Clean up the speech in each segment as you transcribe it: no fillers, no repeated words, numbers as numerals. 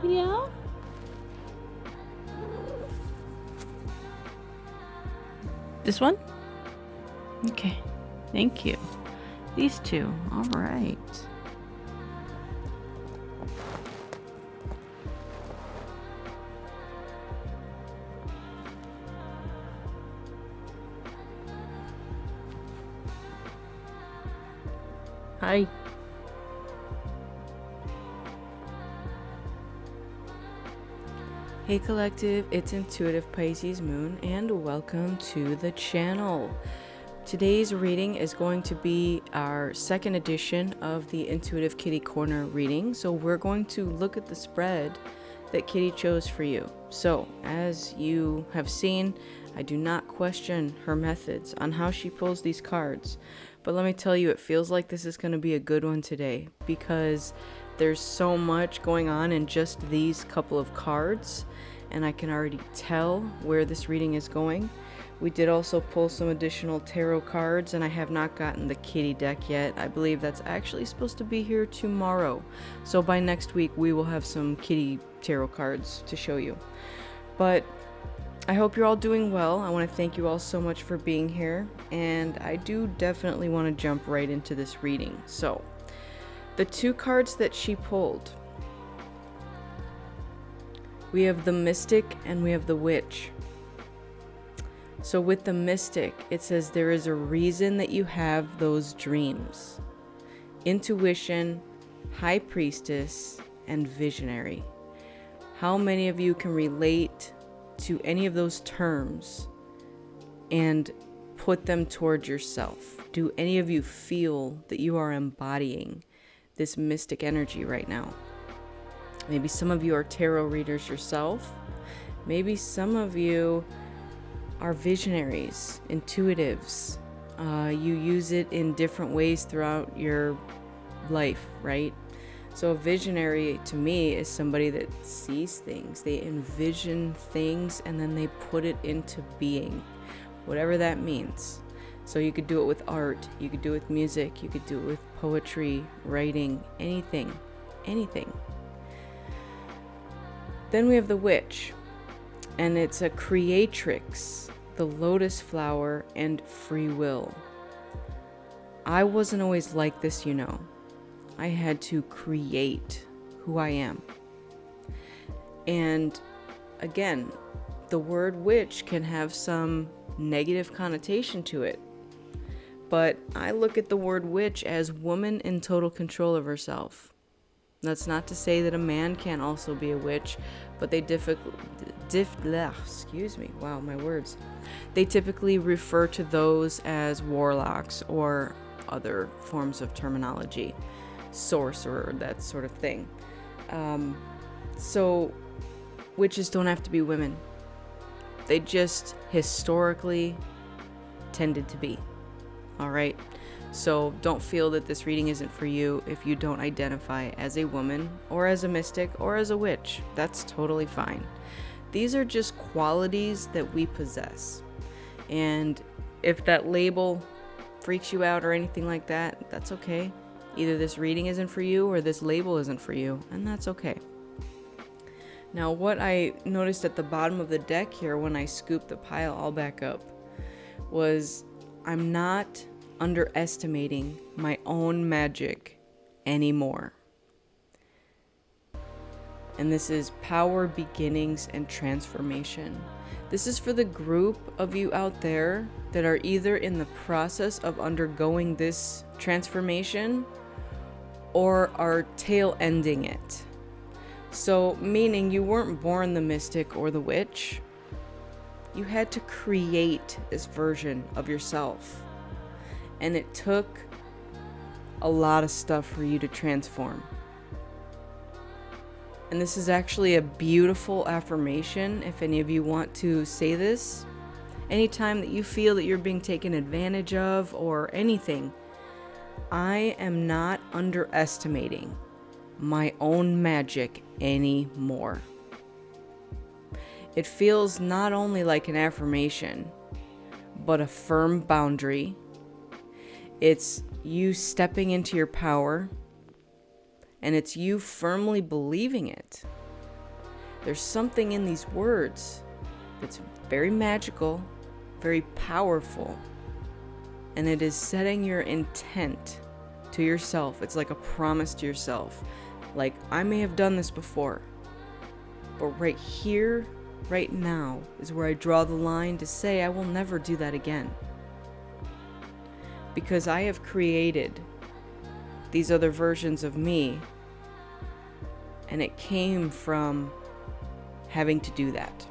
Yeah? This one? Okay. Thank you. These two. All right. Hi. Hey Collective, it's Intuitive Pisces Moon and welcome to the channel. Today's reading is going to be our second edition of the Intuitive Kitty Korner reading. So we're going to look at the spread that Kitty chose for you. So as you have seen, I do not question her methods on how she pulls these cards. But let me tell you, it feels like this is going to be a good one today because there's so much going on in just these couple of cards, and I can already tell where this reading is going. We did also pull some additional tarot cards, and I have not gotten the kitty deck yet. I believe that's actually supposed to be here tomorrow. So by next week, we will have some kitty tarot cards to show you. But I hope you're all doing well. I want to thank you all so much for being here, and I do definitely want to jump right into this reading. So the two cards that she pulled, we have the Mystic and we have the Witch. So with the Mystic, it says there is a reason that you have those dreams. Intuition, High Priestess, and Visionary. How many of you can relate to any of those terms and put them towards yourself? Do any of you feel that you are embodying this mystic energy right now? Maybe some of you are tarot readers yourself. Maybe some of you are visionaries, intuitives. You use it in different ways throughout your life, right? So a visionary to me is somebody that sees things. They envision things and then they put it into being, whatever that means. So you could do it with art, you could do it with music, you could do it with poetry, writing, anything. Then we have the Witch, and it's a creatrix, the lotus flower, and free will. I wasn't always like this, you know. I had to create who I am. And again, the word witch can have some negative connotation to it. But I look at the word witch as woman in total control of herself. That's not to say that a man can't also be a witch, but they They typically refer to those as warlocks or other forms of terminology. Sorcerer, that sort of thing. So witches don't have to be women. They just historically tended to be. All right. So don't feel that this reading isn't for you if you don't identify as a woman or as a mystic or as a witch. That's totally fine. These are just qualities that we possess. And if that label freaks you out or anything like that, that's okay. Either this reading isn't for you or this label isn't for you, and that's okay. Now, what I noticed at the bottom of the deck here when I scooped the pile all back up was I'm not underestimating my own magic anymore. And this is power, beginnings, and transformation. This is for the group of you out there that are either in the process of undergoing this transformation or are tail ending it. So, meaning you weren't born the mystic or the witch. You had to create this version of yourself. And it took a lot of stuff for you to transform. And this is actually a beautiful affirmation if any of you want to say this. Anytime that you feel that you're being taken advantage of or anything, I am not underestimating my own magic anymore. It feels not only like an affirmation, but a firm boundary. It's you stepping into your power, and it's you firmly believing it. There's something in these words that's very magical, very powerful, and it is setting your intent to yourself. It's like a promise to yourself. Like, I may have done this before, but right here, right now, is where I draw the line to say I will never do that again. Because I have created these other versions of me, and it came from having to do that.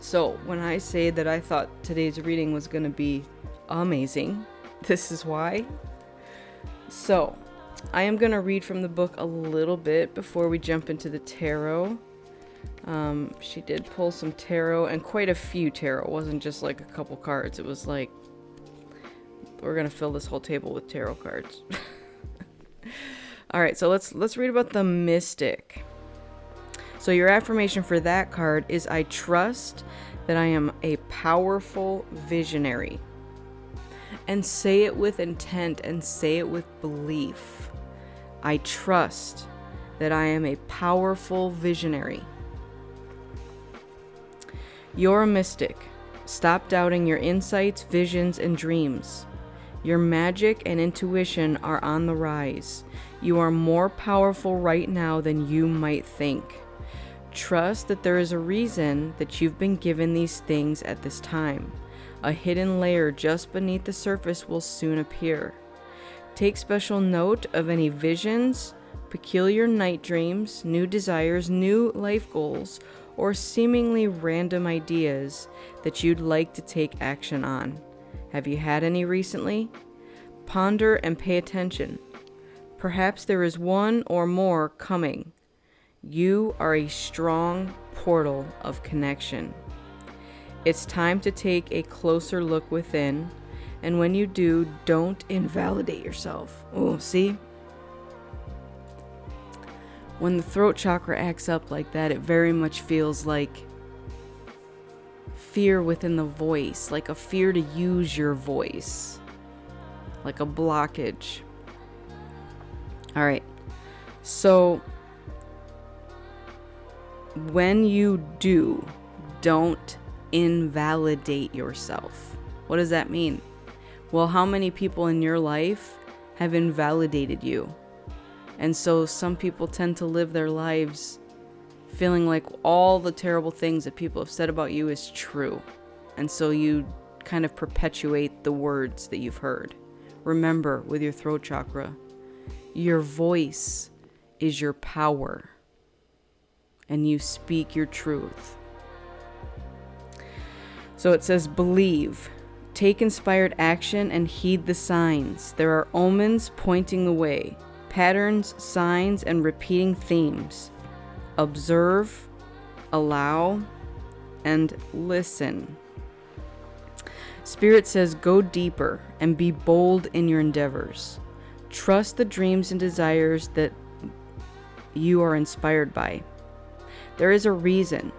So when I say that I thought today's reading was going to be amazing, this is why. So I am going to read from the book a little bit before we jump into the tarot. She did pull some tarot, and quite a few tarot. It wasn't just like a couple cards. It was like, we're going to fill this whole table with tarot cards. All right, so let's read about the mystic. So your affirmation for that card is, I trust that I am a powerful visionary. And say it with intent and say it with belief. I trust that I am a powerful visionary. You're a mystic. Stop doubting your insights, visions, and dreams. Your magic and intuition are on the rise. You are more powerful right now than you might think. Trust that there is a reason that you've been given these things at this time. A hidden layer just beneath the surface will soon appear. Take special note of any visions, peculiar night dreams, new desires, new life goals, or seemingly random ideas that you'd like to take action on. Have you had any recently? Ponder and pay attention. Perhaps there is one or more coming. You are a strong portal of connection. It's time to take a closer look within, and when you do, don't invalidate yourself. Oh, see? When the throat chakra acts up like that, it very much feels like fear within the voice, like a fear to use your voice, like a blockage. All right, so when you do, don't invalidate yourself. What does that mean? Well, how many people in your life have invalidated you? And so some people tend to live their lives feeling like all the terrible things that people have said about you is true. And so you kind of perpetuate the words that you've heard. Remember, with your throat chakra, your voice is your power, and you speak your truth. So it says, believe, take inspired action, and heed the signs. There are omens pointing the way, patterns, signs, and repeating themes. Observe, allow, and listen. Spirit says, go deeper and be bold in your endeavors. Trust the dreams and desires that you are inspired by. There is a reason.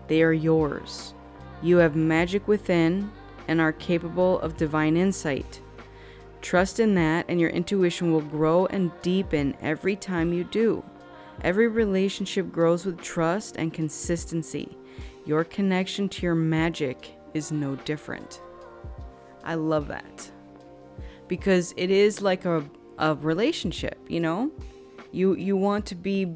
They are yours. You have magic within and are capable of divine insight. Trust in that, and your intuition will grow and deepen every time you do. Every relationship grows with trust and consistency. Your connection to your magic is no different. I love that. Because it is like a relationship, you know? You want to be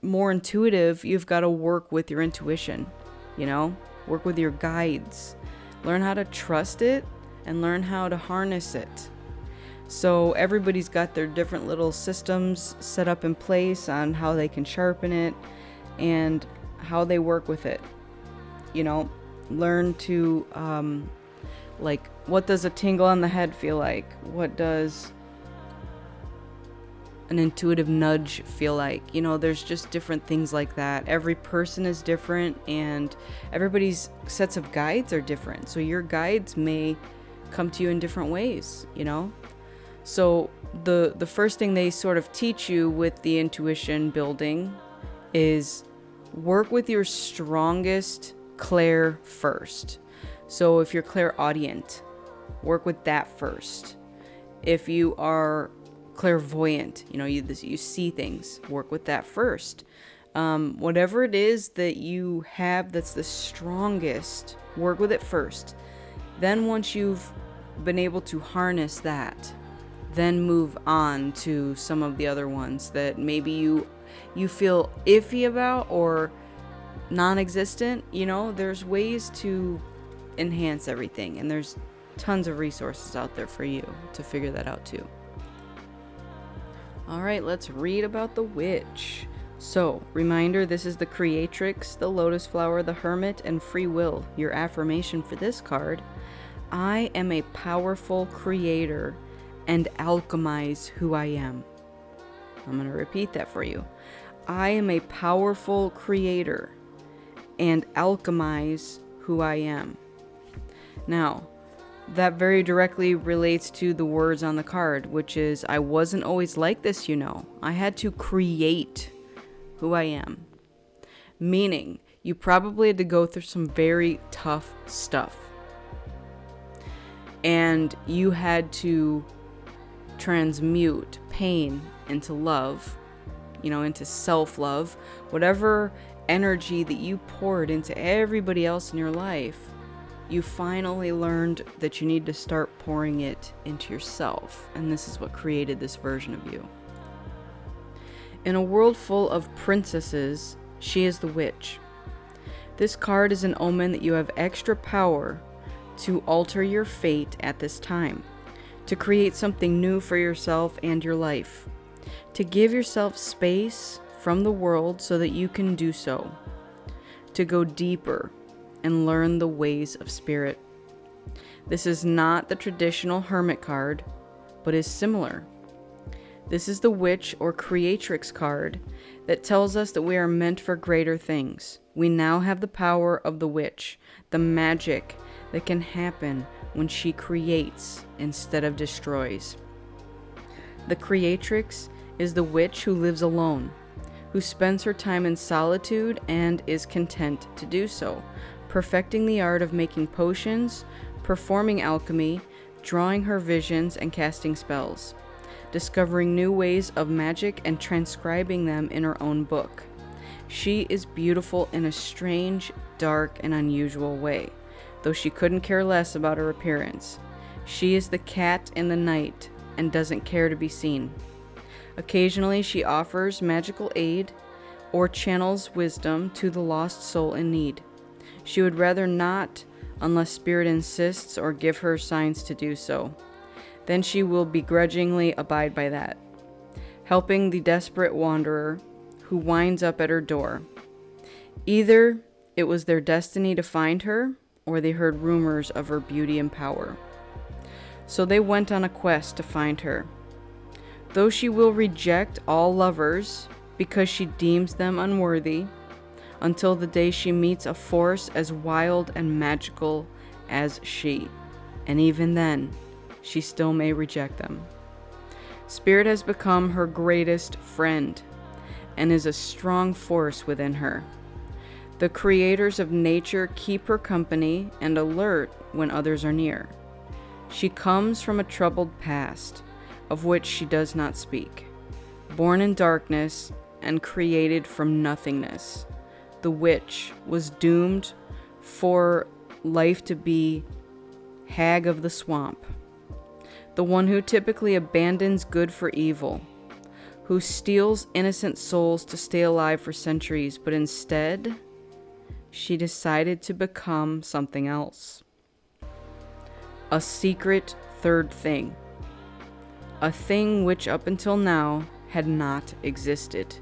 more intuitive, you've got to work with your intuition, you know? Work with your guides. Learn how to trust it and learn how to harness it. So everybody's got their different little systems set up in place on how they can sharpen it and how they work with it. You know, learn to, like, what does a tingle on the head feel like? What does an intuitive nudge feel like? You know, there's just different things like that. Every person is different, and everybody's sets of guides are different. So your guides may come to you in different ways, you know? So the first thing they sort of teach you with the intuition building is work with your strongest clair first. So if you're clairaudient, work with that first. If you are clairvoyant, you know, you see things, work with that first. Whatever it is that you have that's the strongest, work with it first. Then once you've been able to harness that, then move on to some of the other ones that maybe you feel iffy about or non-existent. You know, there's ways to enhance everything, and there's tons of resources out there for you to figure that out too. All right, let's read about the witch. So, reminder, this is the creatrix, the lotus flower, the hermit, and free will. Your affirmation for this card: I am a powerful creator and alchemize who I am. I'm going to repeat that for you. I am a powerful creator and alchemize who I am. Now, that very directly relates to the words on the card, which is, I wasn't always like this, you know. I had to create who I am. Meaning, you probably had to go through some very tough stuff. And you had to transmute pain into love, you know, into self-love. Whatever energy that you poured into everybody else in your life, you finally learned that you need to start pouring it into yourself. And this is what created this version of you. In a world full of princesses, she is the witch. This card is an omen that you have extra power to alter your fate at this time, to create something new for yourself and your life, to give yourself space from the world so that you can do so, to go deeper and learn the ways of spirit. This is not the traditional hermit card, but is similar. This is the witch or creatrix card that tells us that we are meant for greater things. We now have the power of the witch, the magic that can happen when she creates instead of destroys. The creatrix is the witch who lives alone, who spends her time in solitude and is content to do so, perfecting the art of making potions, performing alchemy, drawing her visions, and casting spells, discovering new ways of magic and transcribing them in her own book. She is beautiful in a strange, dark, and unusual way, though she couldn't care less about her appearance. She is the cat in the night and doesn't care to be seen. Occasionally, she offers magical aid or channels wisdom to the lost soul in need. She would rather not unless spirit insists or give her signs to do so. Then she will begrudgingly abide by that, helping the desperate wanderer who winds up at her door. Either it was their destiny to find her, or they heard rumors of her beauty and power. So they went on a quest to find her. Though she will reject all lovers because she deems them unworthy, until the day she meets a force as wild and magical as she. And even then, she still may reject them. Spirit has become her greatest friend and is a strong force within her. The creators of nature keep her company and alert when others are near. She comes from a troubled past, of which she does not speak. Born in darkness and created from nothingness, the witch was doomed for life to be hag of the swamp, the one who typically abandons good for evil, who steals innocent souls to stay alive for centuries, but instead, she decided to become something else. A secret third thing. A thing which up until now had not existed.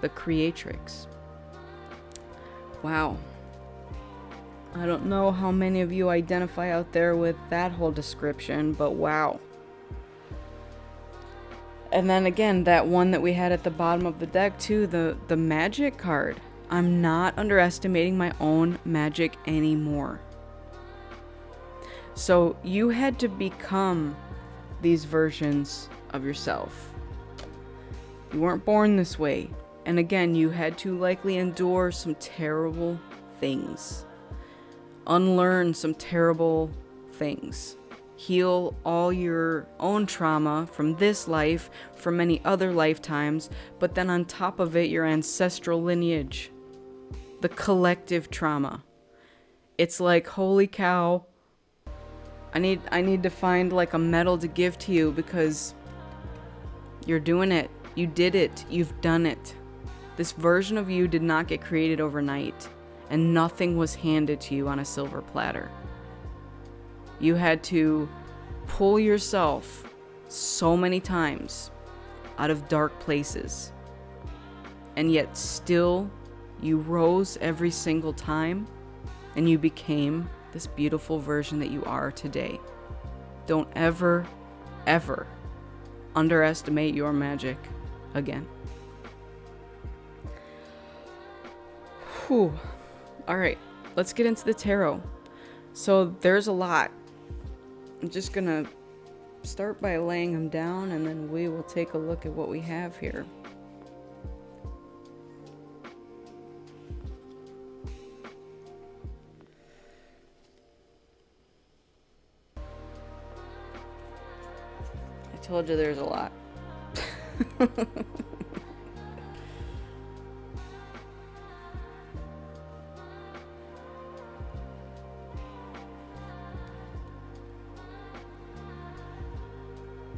The creatrix. Wow. I don't know how many of you identify out there with that whole description, but wow. And then again, that one that we had at the bottom of the deck too, the magic card. I'm not underestimating my own magic anymore. So you had to become these versions of yourself. You weren't born this way. And again, you had to likely endure some terrible things. Unlearn some terrible things. heal all your own trauma from this life, from many other lifetimes, but then on top of it, your ancestral lineage, the collective trauma. It's like, holy cow, I need to find like a medal to give to you because you're doing it. You did it. You've done it. This version of you did not get created overnight, and nothing was handed to you on a silver platter. You had to pull yourself so many times out of dark places, and yet still you rose every single time, and you became this beautiful version that you are today. Don't ever, ever underestimate your magic again. Whew. All right, let's get into the tarot. So there's a lot. I'm just gonna start by laying them down, and then we will take a look at what we have here. I told you there's a lot.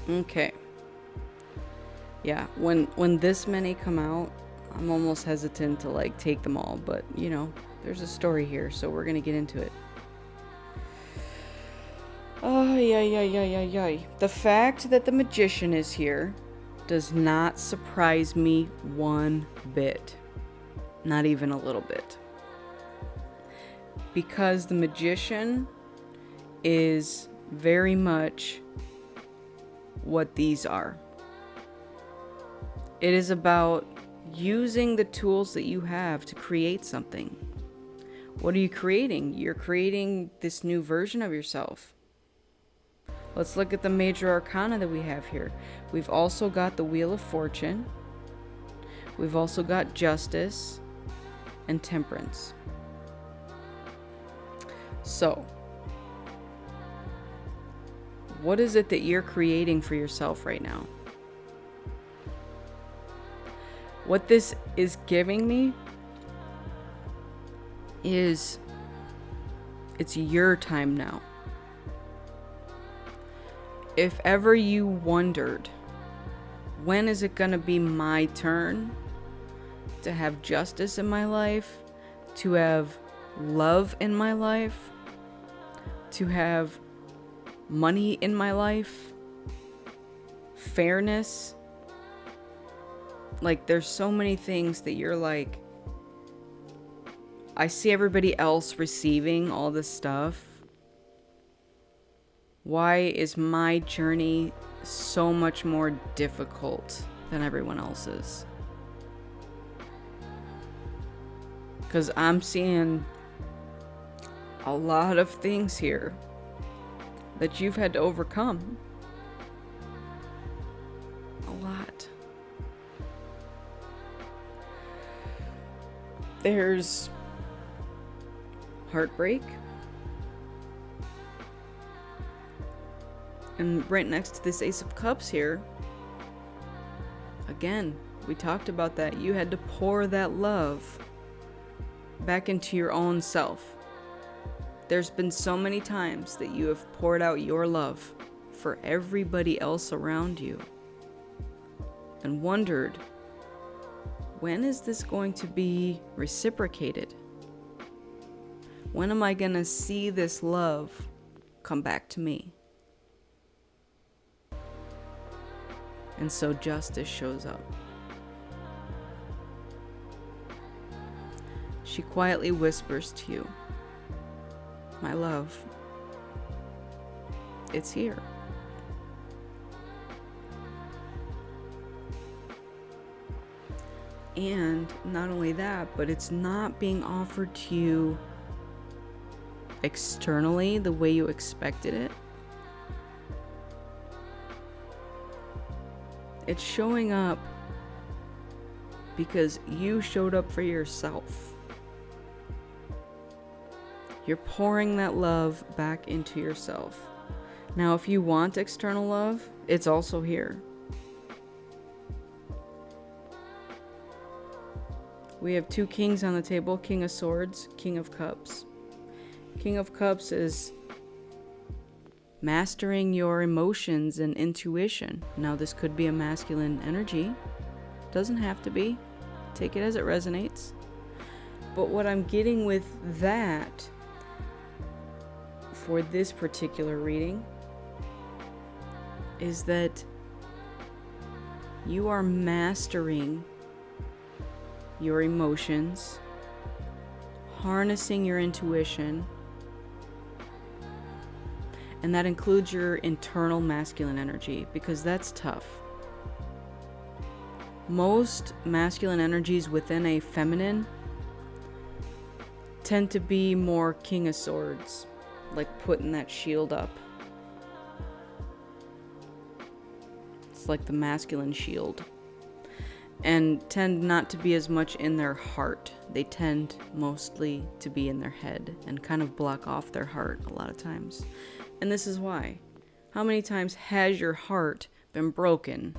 Okay. Yeah, when this many come out, I'm almost hesitant to like take them all, but you know, there's a story here, so we're gonna get into it. Oh, yeah. The fact that the magician is here does not surprise me one bit. Not even a little bit. Because the magician is very much what these are. It is about using the tools that you have to create something. What are you creating? You're creating this new version of yourself. Let's look at the major arcana that we have here. We've also got the Wheel of Fortune. We've also got Justice and Temperance. So, what is it that you're creating for yourself right now? What this is giving me is it's your time now. If ever you wondered, when is it gonna be my turn to have justice in my life, to have love in my life, to have money in my life, fairness, like there's so many things that you're like, I see everybody else receiving all this stuff. Why is my journey so much more difficult than everyone else's? Because I'm seeing a lot of things here that you've had to overcome. A lot. There's heartbreak. And right next to this Ace of Cups here, again, we talked about that. You had to pour that love back into your own self. There's been so many times that you have poured out your love for everybody else around you and wondered, when is this going to be reciprocated? When am I going to see this love come back to me? And so justice shows up. She quietly whispers to you, my love, it's here. And not only that, but it's not being offered to you externally the way you expected it. It's showing up because you showed up for yourself. You're pouring that love back into yourself. Now, if you want external love, it's also here. We have 2 kings on the table, King of Swords, King of Cups. King of Cups is mastering your emotions and intuition. Now, this could be a masculine energy. Doesn't have to be. Take it as it resonates. But what I'm getting with that for this particular reading is that you are mastering your emotions, harnessing your intuition, and that includes your internal masculine energy, because that's tough. Most masculine energies within a feminine tend to be more King of Swords, like putting that shield up. It's like the masculine shield. And tend not to be as much in their heart. They tend mostly to be in their head and kind of block off their heart a lot of times. And this is why. How many times has your heart been broken?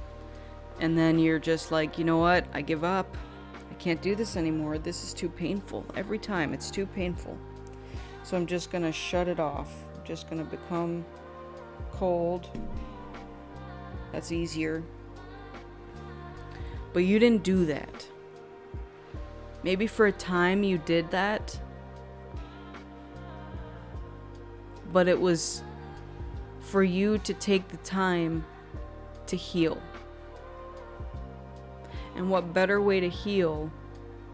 And then you're just like, you know what? I give up. I can't do this anymore. This is too painful. Every time it's too painful. So I'm just going to shut it off. I'm just going to become cold. That's easier. But you didn't do that. Maybe for a time you did that. But it was for you to take the time to heal. And what better way to heal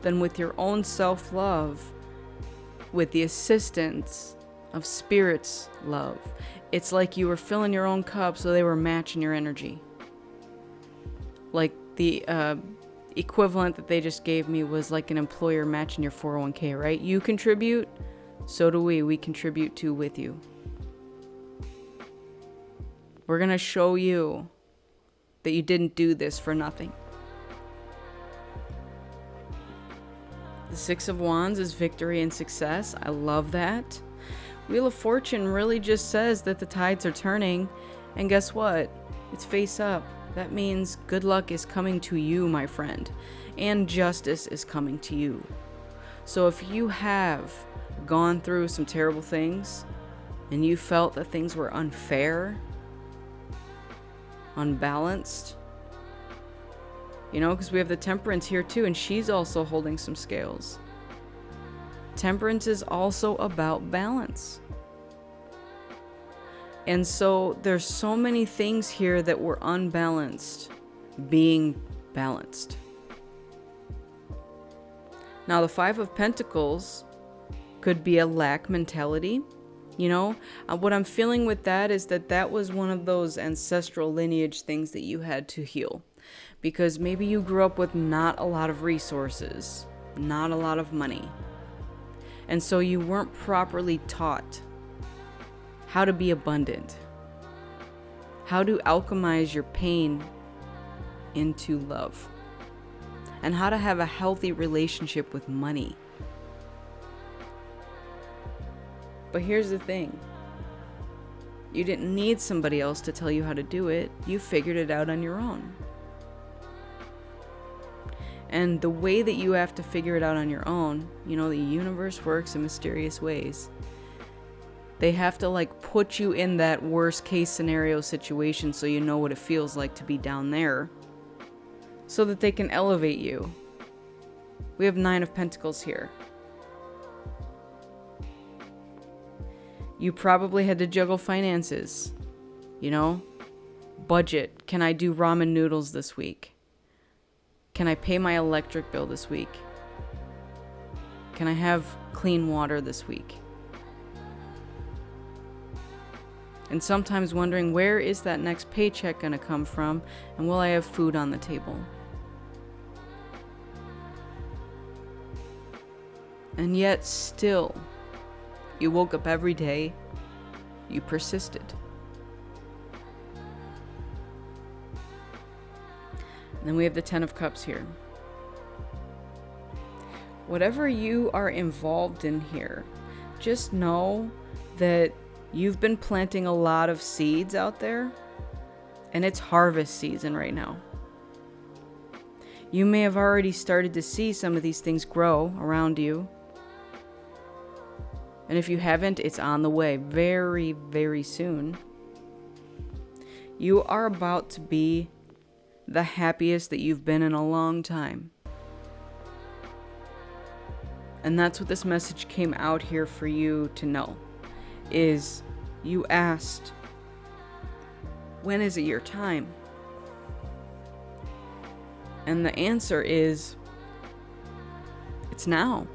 than with your own self-love, with the assistance of Spirit's love. It's like you were filling your own cup, so they were matching your energy. Like the equivalent that they just gave me was like an employer matching your 401k, right? You contribute, so do we. We contribute too with you. We're going to show you that you didn't do this for nothing. The 6 of Wands is victory and success. I love that. Wheel of Fortune really just says that the tides are turning. And guess what? It's face up. That means good luck is coming to you, my friend. And justice is coming to you. So if you have gone through some terrible things and you felt that things were unfair, unbalanced, you know, because we have the Temperance here too, and she's also holding some scales. Temperance is also about balance. And so there's so many things here that were unbalanced being balanced. Now the 5 of Pentacles could be a lack mentality. You know, what I'm feeling with that is that that was one of those ancestral lineage things that you had to heal. Because maybe you grew up with not a lot of resources, not a lot of money. And so you weren't properly taught how to be abundant, how to alchemize your pain into love, and how to have a healthy relationship with money. But here's the thing. You didn't need somebody else to tell you how to do it. You figured it out on your own. And the way that you have to figure it out on your own, you know, the universe works in mysterious ways. They have to like put you in that worst case scenario situation so you know what it feels like to be down there, so that they can elevate you. We have 9 of Pentacles here. You probably had to juggle finances, you know, budget. Can I do ramen noodles this week? Can I pay my electric bill this week? Can I have clean water this week? And sometimes wondering, where is that next paycheck going to come from? And will I have food on the table? And yet still, you woke up every day, you persisted. And then we have the 10 of Cups here. Whatever you are involved in here, just know that You've been planting a lot of seeds out there, and it's harvest season right now. You may have already started to see some of these things grow around you. And if you haven't, it's on the way very, very soon. You are about to be the happiest that you've been in a long time. And that's what this message came out here for you to know. Is you asked, when is it your time? And the answer is, it's now.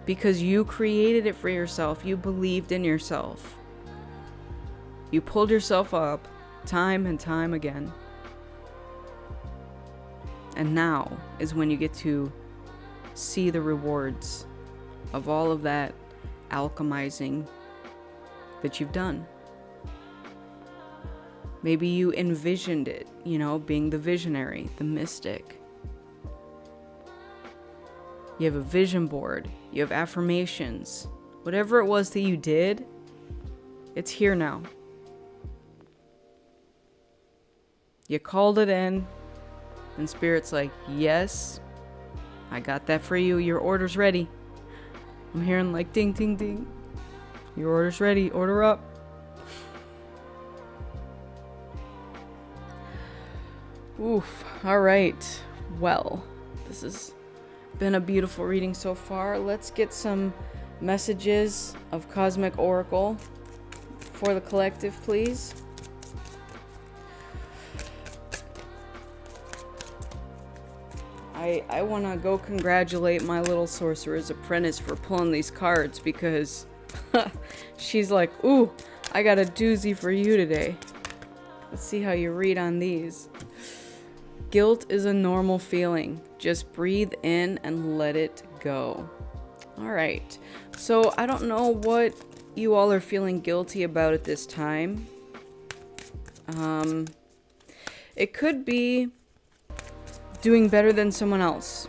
Because you created it for yourself. You believed in yourself. You pulled yourself up time and time again. And now is when you get to see the rewards of all of that alchemizing that you've done. Maybe you envisioned it, being the visionary, the mystic. You have a vision board, you have affirmations. Whatever it was that you did, it's here now. You called it in, and Spirit's like, yes, I got that for you. Your order's ready. I'm hearing like ding, ding, ding. Your order's ready. Order up. Oof. All right. Well, this has been a beautiful reading so far. Let's get some messages of Cosmic Oracle for the collective, please. I want to go congratulate my little Sorcerer's apprentice for pulling these cards, because she's like, ooh, I got a doozy for you today. Let's see how you read on these. Guilt is a normal feeling. Just breathe in and let it go. All right. So I don't know what you all are feeling guilty about at this time. It could be doing better than someone else.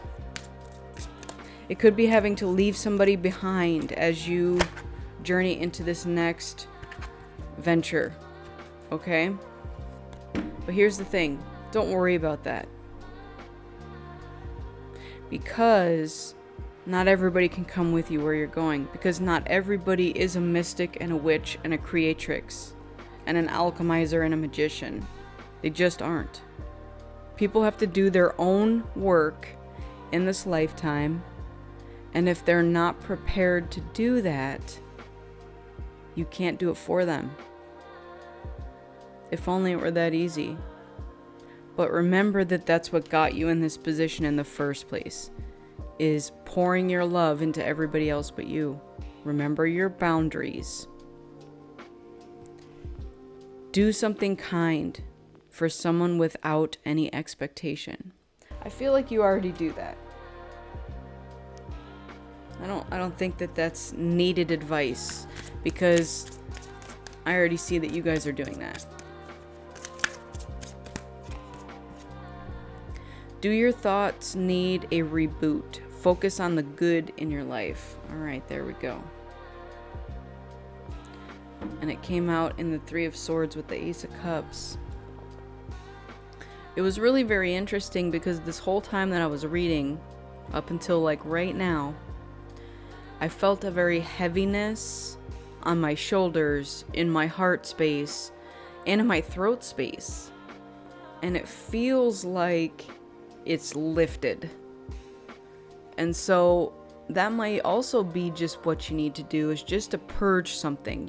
It could be having to leave somebody behind as you journey into this next venture. Okay? But here's the thing. Don't worry about that. Because not everybody can come with you where you're going. Because not everybody is a mystic and a witch and a creatrix and an alchemizer and a magician. They just aren't. People have to do their own work in this lifetime. And if they're not prepared to do that, you can't do it for them. If only it were that easy. But remember that that's what got you in this position in the first place, is pouring your love into everybody else but you. Remember your boundaries. Do something kind for someone without any expectation. I feel like you already do that. I don't think that that's needed advice, because I already see that you guys are doing that. Do your thoughts need a reboot? Focus on the good in your life. All right, there we go. And it came out in the Three of Swords with the Ace of Cups. It was really very interesting, because this whole time that I was reading, up until like right now, I felt a very heaviness on my shoulders, in my heart space, and in my throat space. And it feels like it's lifted. And so that might also be just what you need to do, is just to purge something,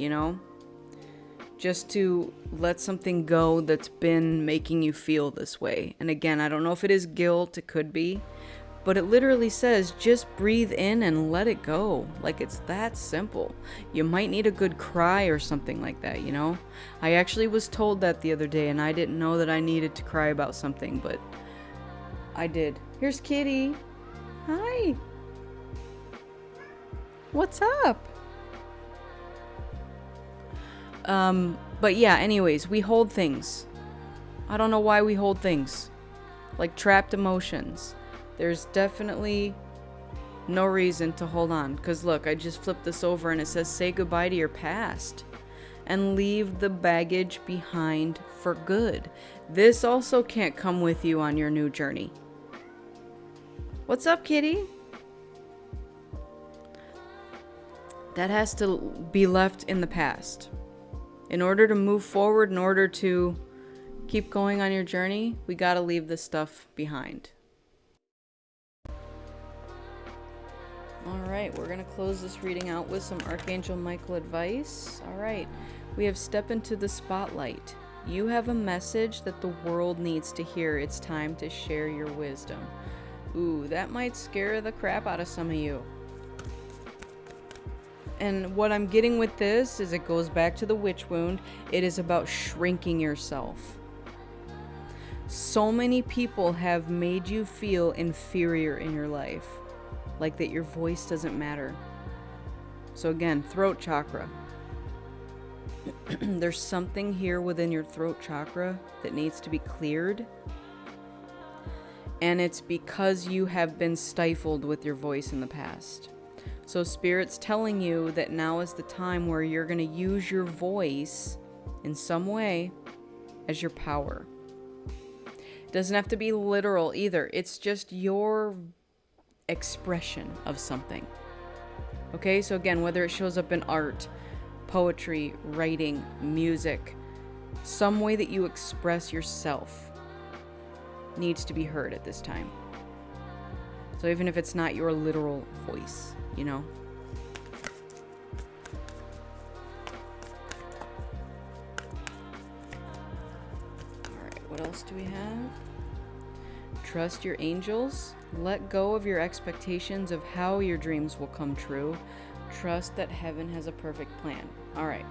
just to let something go that's been making you feel this way. And again, I don't know if it is guilt, it could be, but it literally says just breathe in and let it go. Like, it's that simple. You might need a good cry or something like that, I actually was told that the other day, and I didn't know that I needed to cry about something, but I did. Here's Kitty. Hi. What's up? But yeah, anyways, we hold things. I don't know why we hold things. Like trapped emotions. There's definitely No reason to hold on. Because look, I just flipped this over and it says say goodbye to your past and leave the baggage behind for good. This also can't come with you on your new journey. What's up, kitty? That has to be left in the past. In order to move forward, in order to keep going on your journey, we got to leave this stuff behind. All right, we're going to close this reading out with some Archangel Michael advice. All right, we have step into the spotlight. You have a message that the world needs to hear. It's time to share your wisdom. Ooh, that might scare the crap out of some of you. And what I'm getting with this is it goes back to the witch wound. It is about shrinking yourself. So many people have made you feel inferior in your life. Like that your voice doesn't matter. So again, throat chakra. There's something here within your throat chakra that needs to be cleared. And it's because you have been stifled with your voice in the past. So Spirit's telling you that now is the time where you're going to use your voice in some way as your power. It doesn't have to be literal either. It's just your expression of something. Okay, so again, whether it shows up in art, poetry, writing, music, some way that you express yourself needs to be heard at this time. So even if it's not your literal voice, you know. Alright, what else do we have? Trust your angels. Let go of your expectations of how your dreams will come true. Trust that heaven has a perfect plan. Alright,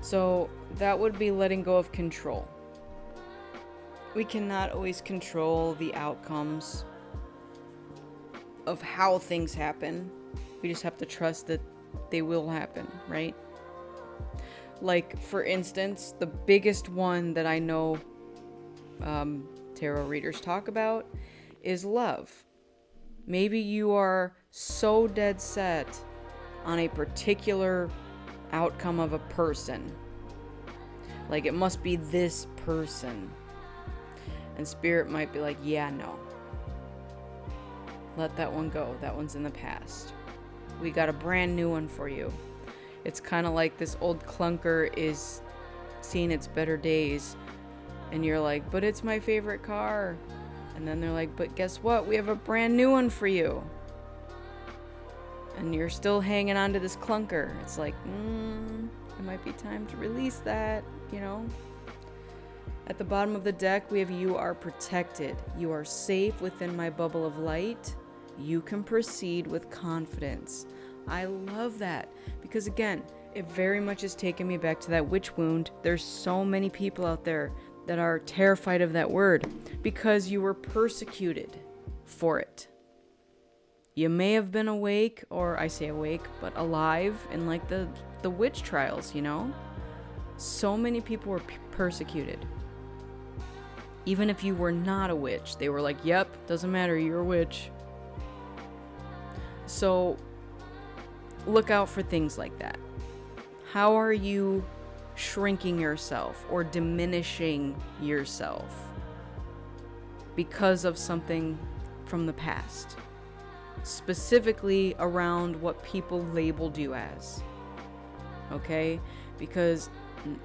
so that would be letting go of control. We cannot always control the outcomes of how things happen. We just have to trust that they will happen, right? Like, for instance, the biggest one that I know tarot readers talk about is love. Maybe you are so dead set on a particular outcome of a person. Like, it must be this person. And Spirit might be like, yeah, no. Let that one go. That one's in the past. We got a brand new one for you. It's kind of like this old clunker is seeing its better days. And you're like, but it's my favorite car. And then they're like, but guess what? We have a brand new one for you. And you're still hanging on to this clunker. It's like, it might be time to release that, you know? At the bottom of the deck, we have you are protected. You are safe within my bubble of light. You can proceed with confidence. I love that because, again, it very much has taken me back to that witch wound. There's so many people out there that are terrified of that word because you were persecuted for it. You may have been awake, or I say awake, but alive in like the witch trials, you know? So many people were persecuted. Even if you were not a witch, they were like, yep, doesn't matter, you're a witch. So look out for things like that. How are you shrinking yourself or diminishing yourself because of something from the past? Specifically around what people labeled you as. Okay? Because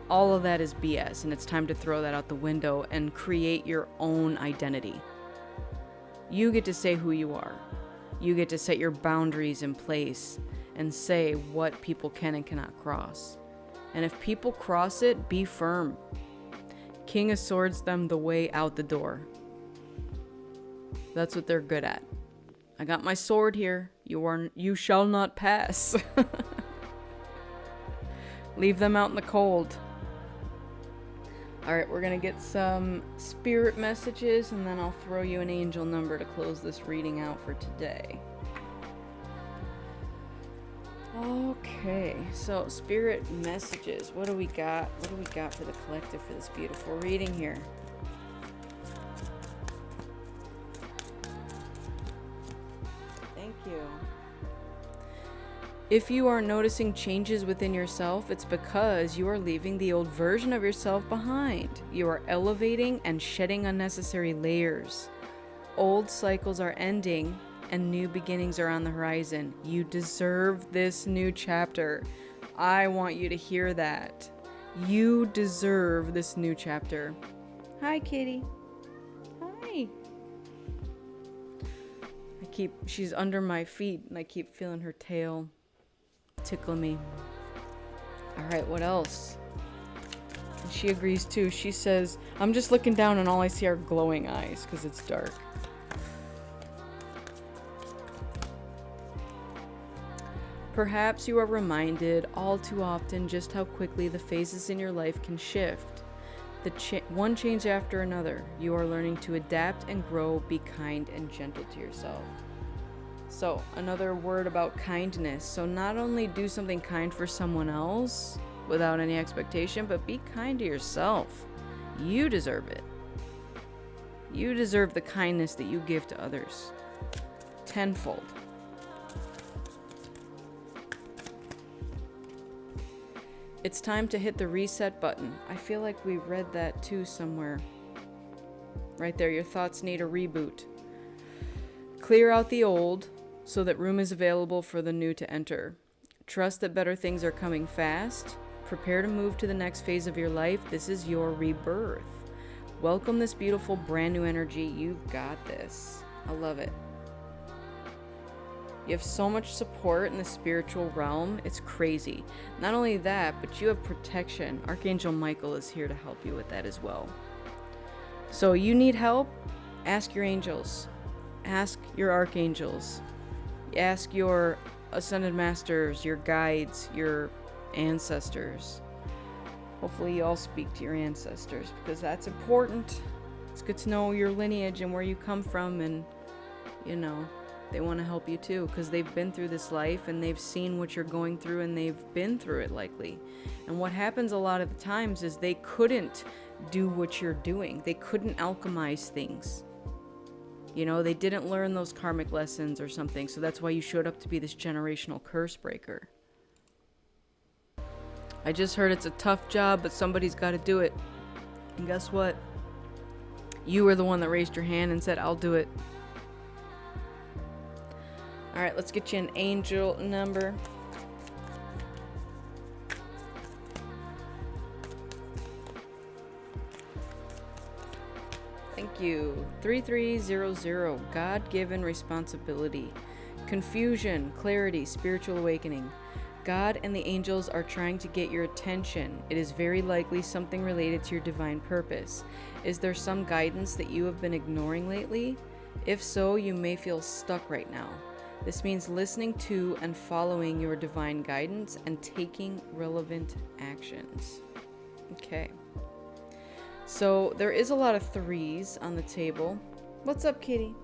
all of that is BS, and it's time to throw that out the window and create your own identity. You get to say who you are. You get to set your boundaries in place and say what people can and cannot cross. And if people cross it, be firm. King of Swords them the way out the door. That's what they're good at. I got my sword here. You shall not pass. Leave them out in the cold. Alright, we're going to get some spirit messages, and then I'll throw you an angel number to close this reading out for today. Okay, so spirit messages. What do we got? What do we got for the collective for this beautiful reading here? Thank you. If you are noticing changes within yourself, it's because you are leaving the old version of yourself behind. You are elevating and shedding unnecessary layers. Old cycles are ending and new beginnings are on the horizon. You deserve this new chapter. I want you to hear that. You deserve this new chapter. Hi, kitty. Hi. She's under my feet and I keep feeling her tail tickle me. All right, what else? And she agrees too. She says, I'm just looking down and all I see are glowing eyes because it's dark. Perhaps you are reminded all too often just how quickly the phases in your life can shift. One change after another. You are learning to adapt and grow. Be kind and gentle to yourself. So, another word about kindness. So not only do something kind for someone else without any expectation, but be kind to yourself. You deserve it. You deserve the kindness that you give to others. Tenfold. It's time to hit the reset button. I feel like we read that too somewhere. Right there, your thoughts need a reboot. Clear out the old so that room is available for the new to enter. Trust that better things are coming fast. Prepare to move to the next phase of your life. This is your rebirth. Welcome this beautiful brand new energy. You've got this. I love it. You have so much support in the spiritual realm. It's crazy. Not only that, but you have protection. Archangel Michael is here to help you with that as well. So you need help? Ask your angels. Ask your archangels. Ask your ascended masters, your guides, your ancestors. Hopefully you all speak to your ancestors because that's important. It's good to know your lineage and where you come from, and you know, they want to help you too because they've been through this life and they've seen what you're going through and they've been through it likely. And what happens a lot of the times is they couldn't do what you're doing. They couldn't alchemize things. You know, they didn't learn those karmic lessons or something, so that's why you showed up to be this generational curse breaker. I just heard it's a tough job, but somebody's got to do it. And guess what? You were the one that raised your hand and said, I'll do it. All right, let's get you an angel number. Thank you. 3300. God-given responsibility. Confusion, clarity, spiritual awakening. God and the angels are trying to get your attention. It is very likely something related to your divine purpose. Is there some guidance that you have been ignoring lately? If so, you may feel stuck right now. This means listening to and following your divine guidance and taking relevant actions. Okay. So there is a lot of threes on the table. What's up, kitty?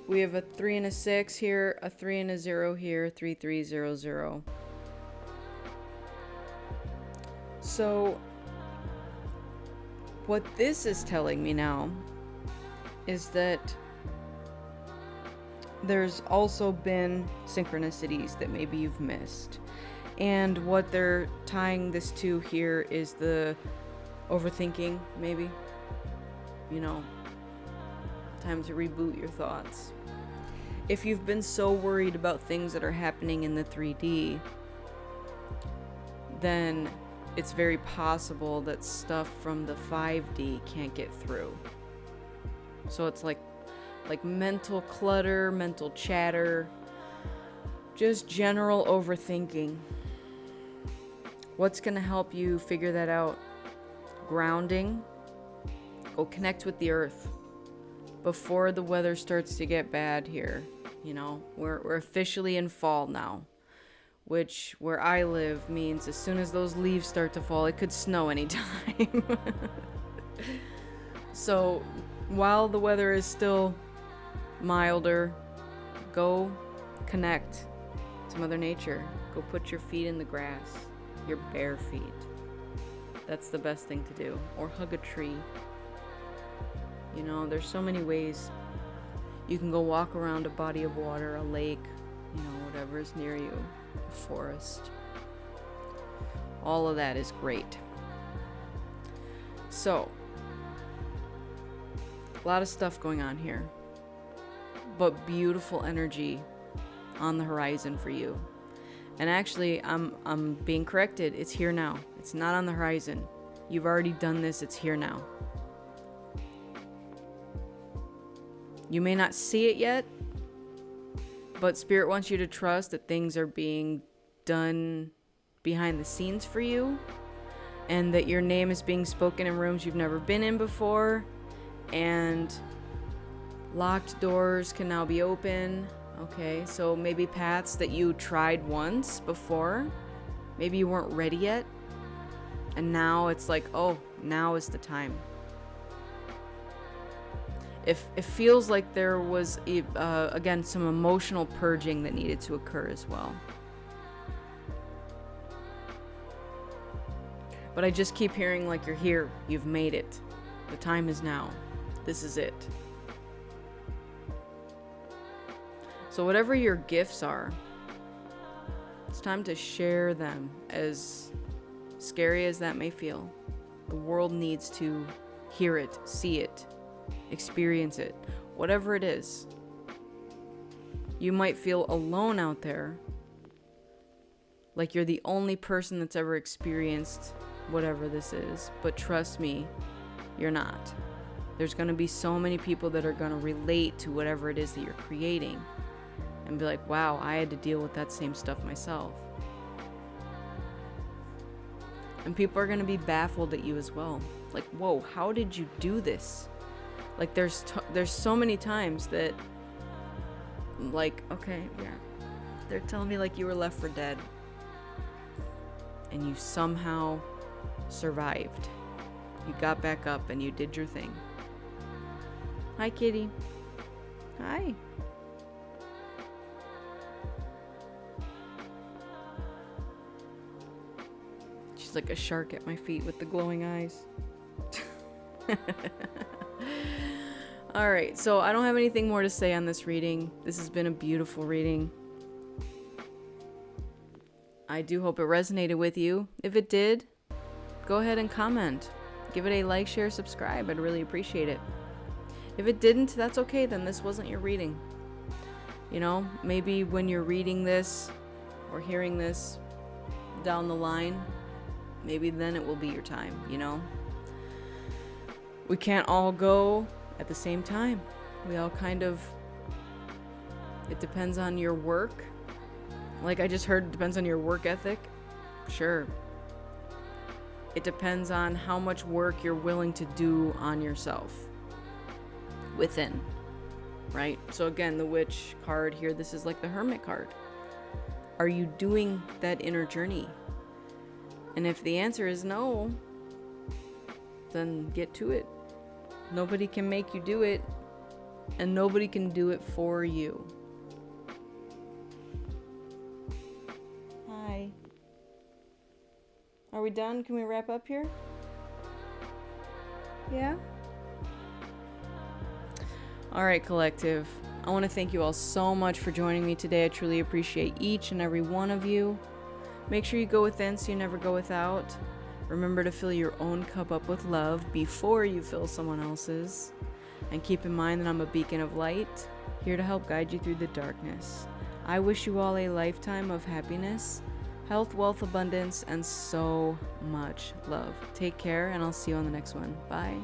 We have a 3 and a 6 here, a 3 and a 0 here, 3300. So what this is telling me now is that there's also been synchronicities that maybe you've missed. And what they're tying this to here is the overthinking, maybe. You know, time to reboot your thoughts. If you've been so worried about things that are happening in the 3D, then it's very possible that stuff from the 5D can't get through. So it's like mental clutter, mental chatter, just general overthinking. What's going to help you figure that out? Grounding. Go connect with the earth before the weather starts to get bad here. You know, we're officially in fall now, which where I live means as soon as those leaves start to fall, it could snow anytime. So while the weather is still milder, go connect to Mother Nature. Go put your feet in the grass. Your bare feet. That's the best thing to do. Or hug a tree. You know, there's so many ways You can go walk around a body of water, a lake, you know, whatever is near you, a forest. All of that is great. So, a lot of stuff going on here, but beautiful energy on the horizon for you. And actually, I'm being corrected. It's here now. It's not on the horizon. You've already done this. It's here now. You may not see it yet, but Spirit wants you to trust that things are being done behind the scenes for you, and that your name is being spoken in rooms you've never been in before, and locked doors can now be open. Okay, so maybe paths that you tried once before, maybe you weren't ready yet, and now it's like, oh, now is the time. If it feels like there was, again, some emotional purging that needed to occur as well. But I just keep hearing like you're here, you've made it. The time is now. This is it. So whatever your gifts are, it's time to share them, as scary as that may feel. The world needs to hear it, see it, experience it, whatever it is. You might feel alone out there, like you're the only person that's ever experienced whatever this is, but trust me, you're not. There's going to be so many people that are going to relate to whatever it is that you're creating and be like, wow, I had to deal with that same stuff myself. And people are going to be baffled at you as well. Like, whoa, how did you do this? Like, there's so many times that, like, okay, yeah, they're telling me like you were left for dead, and you somehow survived. You got back up and you did your thing. Hi, kitty. Hi. She's like a shark at my feet with the glowing eyes. Alright, so I don't have anything more to say on this reading. This has been a beautiful reading. I do hope it resonated with you. If it did, go ahead and comment. Give it a like, share, subscribe. I'd really appreciate it. If it didn't, that's okay, then this wasn't your reading. You know, maybe when you're reading this or hearing this down the line, maybe then it will be your time, you know? We can't all go at the same time. We all kind of, it depends on your work. Like I just heard, it depends on your work ethic. Sure. It depends on how much work you're willing to do on yourself within, right? So again, the witch card here, this is like the hermit card. Are you doing that inner journey? And if the answer is no, then get to it. Nobody can make you do it, and nobody can do it for you. Hi. Are we done? Can we wrap up here? Yeah? Alright, collective. I want to thank you all so much for joining me today. I truly appreciate each and every one of you. Make sure you go within so you never go without. Remember to fill your own cup up with love before you fill someone else's. And keep in mind that I'm a beacon of light, here to help guide you through the darkness. I wish you all a lifetime of happiness, health, wealth, abundance, and so much love. Take care, and I'll see you on the next one. Bye.